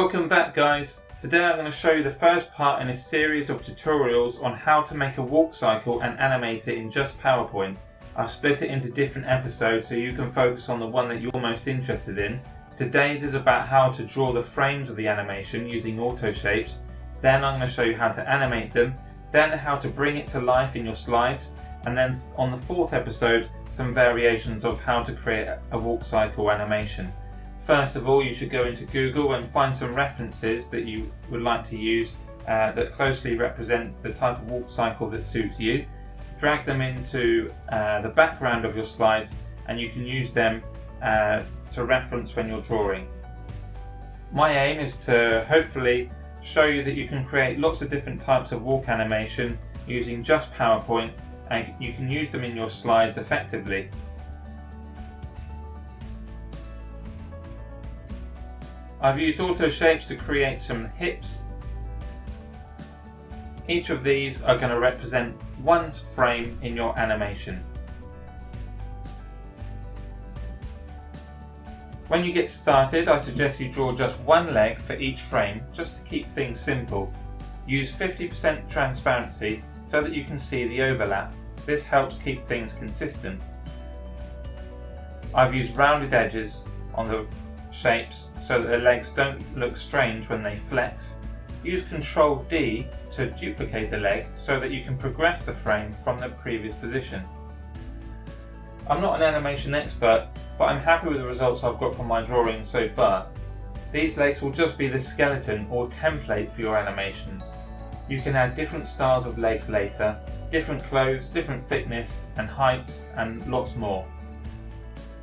Welcome back, guys. Today I'm going to show you the first part in a series of tutorials on how to make a walk cycle and animate it in just PowerPoint. I've split it into different episodes so you can focus on the one that you're most interested in. Today's is about how to draw the frames of the animation using auto shapes. Then I'm going to show you how to animate them, then how to bring it to life in your slides, and then on the fourth episode some variations of how to create a walk cycle animation. First of all, you should go into Google and find some references that you would like to use that closely represents the type of walk cycle that suits you. Drag them into the background of your slides and you can use them to reference when you're drawing. My aim is to hopefully show you that you can create lots of different types of walk animation using just PowerPoint, and you can use them in your slides effectively. I've used auto shapes to create some hips. Each of these are going to represent one frame in your animation. When you get started, I suggest you draw just one leg for each frame, just to keep things simple. Use 50% transparency so that you can see the overlap. This helps keep things consistent. I've used rounded edges on the shapes so that the legs don't look strange when they flex. Use Ctrl D to duplicate the leg so that you can progress the frame from the previous position. I'm not an animation expert, but I'm happy with the results I've got from my drawings so far. These legs will just be the skeleton or template for your animations. You can add different styles of legs later, different clothes, different thickness and heights, and lots more.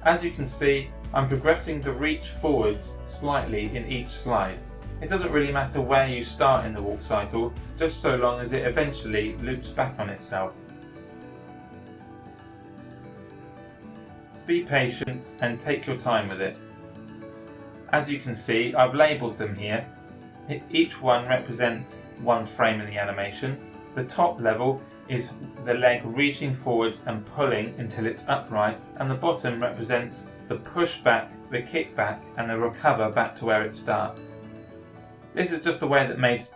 As you can see, I'm progressing the reach forwards slightly in each slide. It doesn't really matter where you start in the walk cycle, just so long as it eventually loops back on itself. Be patient and take your time with it. As you can see, I've labelled them here. Each one represents one frame in the animation. The top level is the leg reaching forwards and pulling until it's upright, and the bottom represents the push back, the kick back, and the recover back to where it starts. This is just the way that made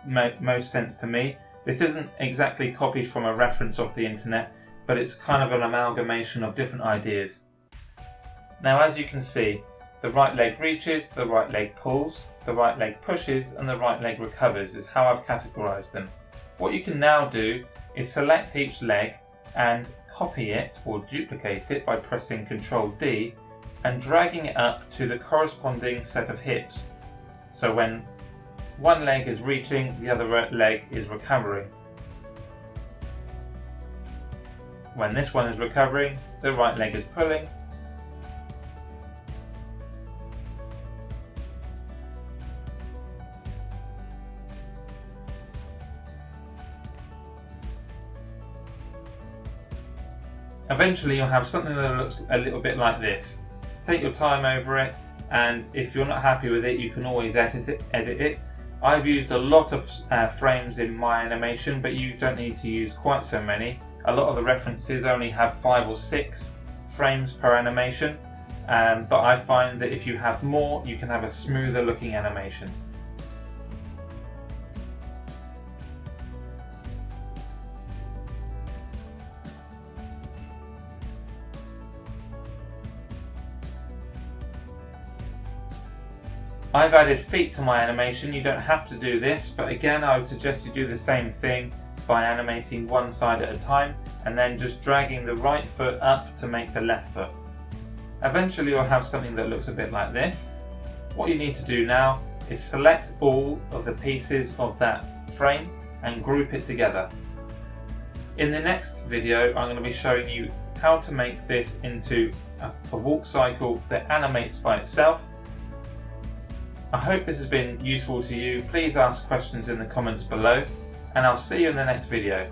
most sense to me. This isn't exactly copied from a reference off the internet, but it's kind of an amalgamation of different ideas. Now, as you can see, the right leg reaches, the right leg pulls, the right leg pushes, and the right leg recovers is how I've categorized them. What you can now do is select each leg and copy it or duplicate it by pressing Ctrl D and dragging it up to the corresponding set of hips. So when one leg is reaching, the other leg is recovering. When this one is recovering, the right leg is pulling. Eventually you'll have something that looks a little bit like this. Take your time over it, and if you're not happy with it, you can always edit it. I've used a lot of frames in my animation, but you don't need to use quite so many. A lot of the references only have 5 or 6 frames per animation, but I find that if you have more, you can have a smoother looking animation. I've added feet to my animation. You don't have to do this, but again I would suggest you do the same thing by animating one side at a time and then just dragging the right foot up to make the left foot. Eventually you'll have something that looks a bit like this. What you need to do now is select all of the pieces of that frame and group it together. In the next video I'm going to be showing you how to make this into a walk cycle that animates by itself. I hope this has been useful to you. Please ask questions in the comments below, and I'll see you in the next video.